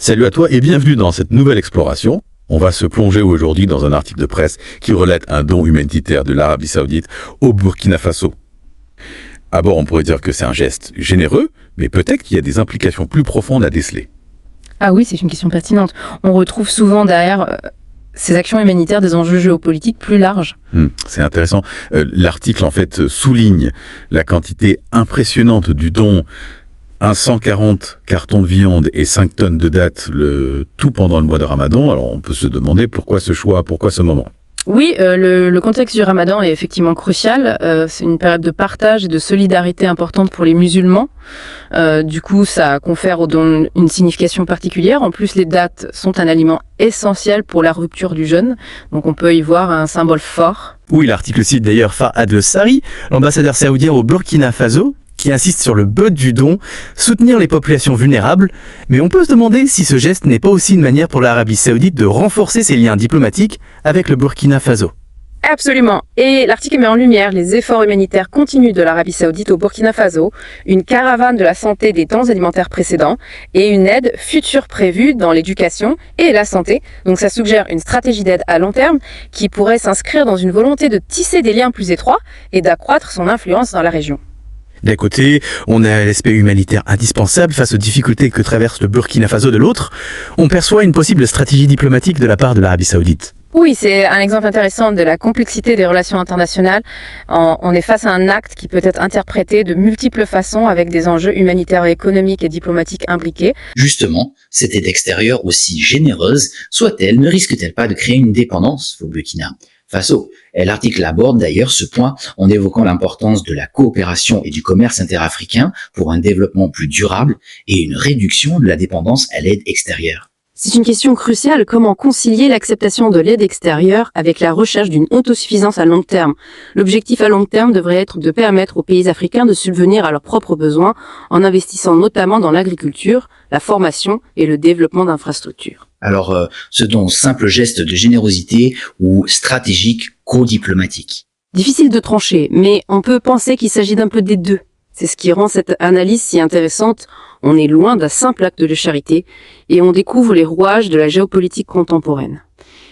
Salut à toi et bienvenue dans cette nouvelle exploration. On va se plonger aujourd'hui dans un article de presse qui relate un don humanitaire de l'Arabie Saoudite au Burkina Faso. À bord, on pourrait dire que c'est un geste généreux, mais peut-être qu'il y a des implications plus profondes à déceler. Ah oui, c'est une question pertinente. On retrouve souvent derrière ces actions humanitaires des enjeux géopolitiques plus larges. C'est intéressant. L'article, en fait, souligne la quantité impressionnante du don. 140 cartons de viande et 5 tonnes de dattes, le tout pendant le mois de Ramadan. Alors, on peut se demander pourquoi ce choix, pourquoi ce moment. Oui, le contexte du Ramadan est effectivement crucial. C'est une période de partage et de solidarité importante pour les musulmans. Du coup, ça confère au don une signification particulière. En plus, les dattes sont un aliment essentiel pour la rupture du jeûne. Donc, on peut y voir un symbole fort. Oui, l'article cite d'ailleurs Fahad El Sarri, l'ambassadeur saoudien au Burkina Faso, qui insiste sur le but du don, soutenir les populations vulnérables, mais on peut se demander si ce geste n'est pas aussi une manière pour l'Arabie Saoudite de renforcer ses liens diplomatiques avec le Burkina Faso. Absolument. Et l'article met en lumière les efforts humanitaires continus de l'Arabie Saoudite au Burkina Faso, une caravane de la santé des temps alimentaires précédents et une aide future prévue dans l'éducation et la santé. Donc ça suggère une stratégie d'aide à long terme qui pourrait s'inscrire dans une volonté de tisser des liens plus étroits et d'accroître son influence dans la région. D'un côté, on a l'aspect humanitaire indispensable face aux difficultés que traverse le Burkina Faso. De l'autre, on perçoit une possible stratégie diplomatique de la part de l'Arabie Saoudite. Oui, c'est un exemple intéressant de la complexité des relations internationales. On est face à un acte qui peut être interprété de multiples façons avec des enjeux humanitaires, économiques et diplomatiques imbriqués. Justement, cette aide extérieure aussi généreuse soit-elle, ne risque-t-elle pas de créer une dépendance au Burkina Faso? Et l'article aborde d'ailleurs ce point en évoquant l'importance de la coopération et du commerce interafricain pour un développement plus durable et une réduction de la dépendance à l'aide extérieure. C'est une question cruciale, comment concilier l'acceptation de l'aide extérieure avec la recherche d'une autosuffisance à long terme. L'objectif à long terme devrait être de permettre aux pays africains de subvenir à leurs propres besoins en investissant notamment dans l'agriculture, la formation et le développement d'infrastructures. Alors, ce don simple geste de générosité ou stratégique co-diplomatique? Difficile de trancher, mais on peut penser qu'il s'agit d'un peu des deux. C'est ce qui rend cette analyse si intéressante. On est loin d'un simple acte de charité et on découvre les rouages de la géopolitique contemporaine.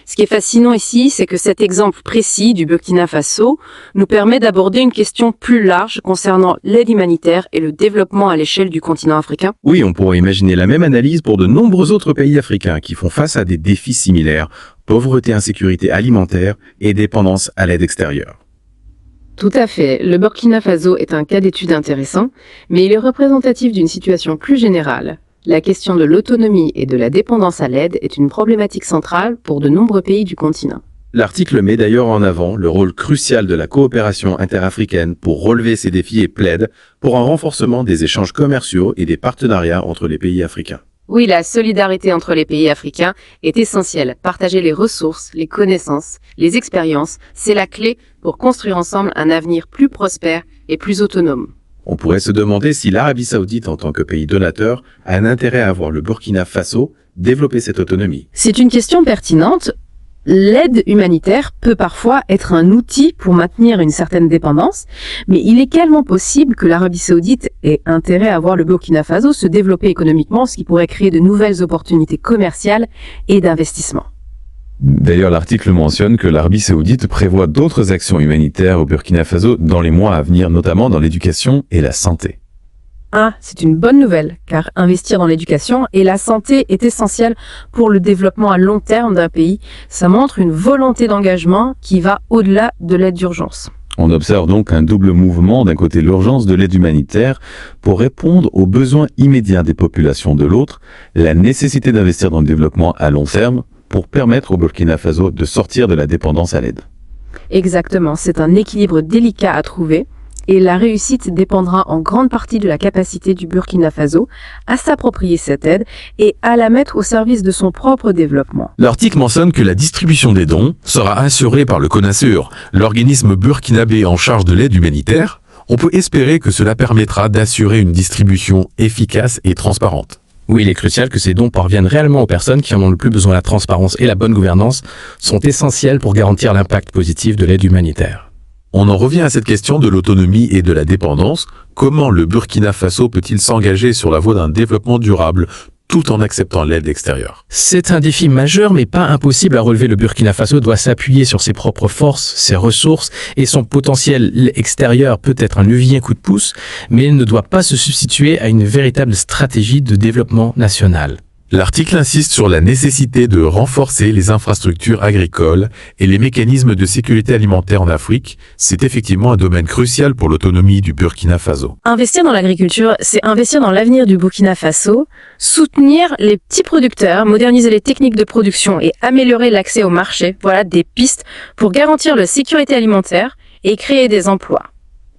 Ce qui est fascinant ici, c'est que cet exemple précis du Burkina Faso nous permet d'aborder une question plus large concernant l'aide humanitaire et le développement à l'échelle du continent africain. Oui, on pourrait imaginer la même analyse pour de nombreux autres pays africains qui font face à des défis similaires, pauvreté, insécurité alimentaire et dépendance à l'aide extérieure. Tout à fait. Le Burkina Faso est un cas d'étude intéressant, mais il est représentatif d'une situation plus générale. La question de l'autonomie et de la dépendance à l'aide est une problématique centrale pour de nombreux pays du continent. L'article met d'ailleurs en avant le rôle crucial de la coopération interafricaine pour relever ces défis et plaide pour un renforcement des échanges commerciaux et des partenariats entre les pays africains. Oui, la solidarité entre les pays africains est essentielle. Partager les ressources, les connaissances, les expériences, c'est la clé pour construire ensemble un avenir plus prospère et plus autonome. On pourrait se demander si l'Arabie Saoudite, en tant que pays donateur, a un intérêt à voir le Burkina Faso développer cette autonomie. C'est une question pertinente. L'aide humanitaire peut parfois être un outil pour maintenir une certaine dépendance, mais il est également possible que l'Arabie Saoudite ait intérêt à voir le Burkina Faso se développer économiquement, ce qui pourrait créer de nouvelles opportunités commerciales et d'investissement. D'ailleurs, l'article mentionne que l'Arabie Saoudite prévoit d'autres actions humanitaires au Burkina Faso dans les mois à venir, notamment dans l'éducation et la santé. C'est une bonne nouvelle, car investir dans l'éducation et la santé est essentiel pour le développement à long terme d'un pays. Ça montre une volonté d'engagement qui va au-delà de l'aide d'urgence. On observe donc un double mouvement, d'un côté l'urgence de l'aide humanitaire pour répondre aux besoins immédiats des populations, de l'autre la nécessité d'investir dans le développement à long terme pour permettre au Burkina Faso de sortir de la dépendance à l'aide. Exactement, c'est un équilibre délicat à trouver. Et la réussite dépendra en grande partie de la capacité du Burkina Faso à s'approprier cette aide et à la mettre au service de son propre développement. L'article mentionne que la distribution des dons sera assurée par le CONASUR, l'organisme burkinabé en charge de l'aide humanitaire. On peut espérer que cela permettra d'assurer une distribution efficace et transparente. Oui, il est crucial que ces dons parviennent réellement aux personnes qui en ont le plus besoin. La transparence et la bonne gouvernance sont essentielles pour garantir l'impact positif de l'aide humanitaire. On en revient à cette question de l'autonomie et de la dépendance. Comment le Burkina Faso peut-il s'engager sur la voie d'un développement durable tout en acceptant l'aide extérieure. C'est un défi majeur mais pas impossible à relever. Le Burkina Faso doit s'appuyer sur ses propres forces, ses ressources et son potentiel extérieur peut être un levier, un coup de pouce, mais il ne doit pas se substituer à une véritable stratégie de développement national. L'article insiste sur la nécessité de renforcer les infrastructures agricoles et les mécanismes de sécurité alimentaire en Afrique. C'est effectivement un domaine crucial pour l'autonomie du Burkina Faso. Investir dans l'agriculture, c'est investir dans l'avenir du Burkina Faso, soutenir les petits producteurs, moderniser les techniques de production et améliorer l'accès au marché. Voilà des pistes pour garantir la sécurité alimentaire et créer des emplois.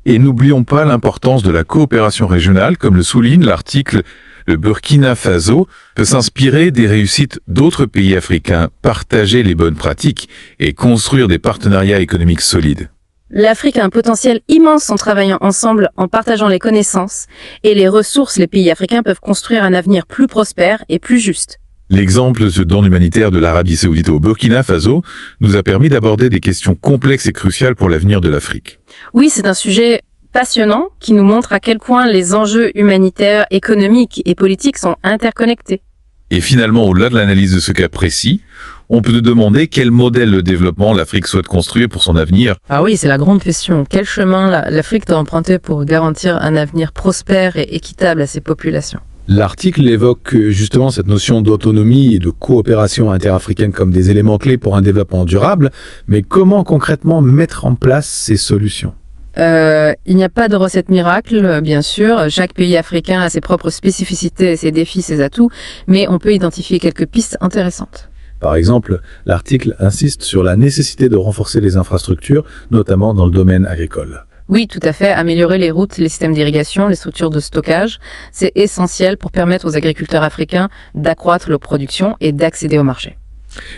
Et n'oublions pas l'importance de la coopération régionale, comme le souligne l'article. Le Burkina Faso peut s'inspirer des réussites d'autres pays africains, partager les bonnes pratiques et construire des partenariats économiques solides. L'Afrique a un potentiel immense en travaillant ensemble, en partageant les connaissances et les ressources. Les pays africains peuvent construire un avenir plus prospère et plus juste. L'exemple de ce don humanitaire de l'Arabie Saoudite au Burkina Faso nous a permis d'aborder des questions complexes et cruciales pour l'avenir de l'Afrique. Oui, c'est un sujet passionnant qui nous montre à quel point les enjeux humanitaires, économiques et politiques sont interconnectés. Et finalement, au-delà de l'analyse de ce cas précis, on peut se demander quel modèle de développement l'Afrique souhaite construire pour son avenir. Ah oui, c'est la grande question. Quel chemin l'Afrique doit emprunter pour garantir un avenir prospère et équitable à ses populations ? L'article évoque justement cette notion d'autonomie et de coopération interafricaine comme des éléments clés pour un développement durable, mais comment concrètement mettre en place ces solutions ? Il n'y a pas de recette miracle, bien sûr. Chaque pays africain a ses propres spécificités, ses défis, ses atouts, mais on peut identifier quelques pistes intéressantes. Par exemple, l'article insiste sur la nécessité de renforcer les infrastructures, notamment dans le domaine agricole. Oui, tout à fait. Améliorer les routes, les systèmes d'irrigation, les structures de stockage, c'est essentiel pour permettre aux agriculteurs africains d'accroître leur production et d'accéder au marché.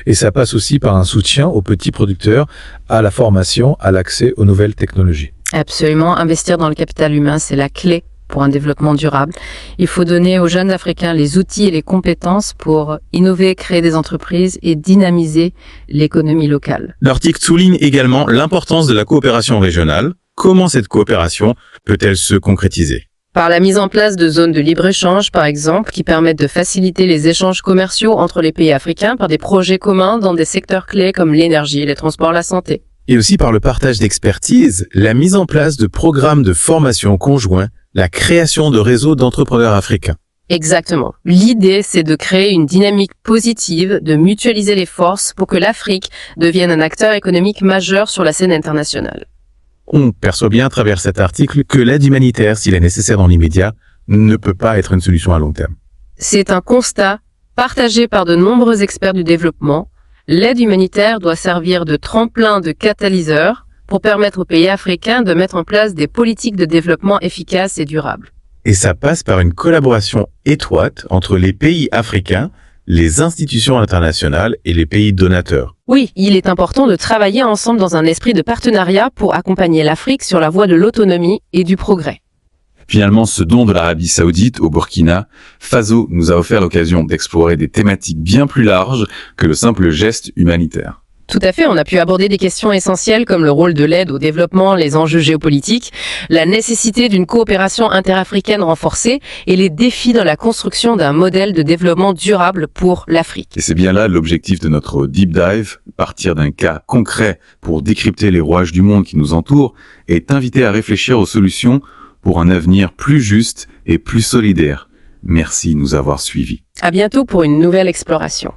Et ça passe aussi par un soutien aux petits producteurs, à la formation, à l'accès aux nouvelles technologies. Absolument. Investir dans le capital humain, c'est la clé pour un développement durable. Il faut donner aux jeunes Africains les outils et les compétences pour innover, créer des entreprises et dynamiser l'économie locale. L'article souligne également l'importance de la coopération régionale. Comment cette coopération peut-elle se concrétiser ? Par la mise en place de zones de libre-échange, par exemple, qui permettent de faciliter les échanges commerciaux entre les pays africains par des projets communs dans des secteurs clés comme l'énergie, les transports, la santé. Et aussi par le partage d'expertise, la mise en place de programmes de formation conjoints, la création de réseaux d'entrepreneurs africains. Exactement. L'idée, c'est de créer une dynamique positive, de mutualiser les forces pour que l'Afrique devienne un acteur économique majeur sur la scène internationale. On perçoit bien à travers cet article que l'aide humanitaire, s'il est nécessaire dans l'immédiat, ne peut pas être une solution à long terme. C'est un constat partagé par de nombreux experts du développement. L'aide humanitaire doit servir de tremplin, de catalyseur pour permettre aux pays africains de mettre en place des politiques de développement efficaces et durables. Et ça passe par une collaboration étroite entre les pays africains, les institutions internationales et les pays donateurs. Oui, il est important de travailler ensemble dans un esprit de partenariat pour accompagner l'Afrique sur la voie de l'autonomie et du progrès. Finalement, ce don de l'Arabie Saoudite au Burkina Faso nous a offert l'occasion d'explorer des thématiques bien plus larges que le simple geste humanitaire. Tout à fait, on a pu aborder des questions essentielles comme le rôle de l'aide au développement, les enjeux géopolitiques, la nécessité d'une coopération interafricaine renforcée et les défis dans la construction d'un modèle de développement durable pour l'Afrique. Et c'est bien là l'objectif de notre deep dive, partir d'un cas concret pour décrypter les rouages du monde qui nous entoure et t'inviter à réfléchir aux solutions pour un avenir plus juste et plus solidaire. Merci de nous avoir suivis. À bientôt pour une nouvelle exploration.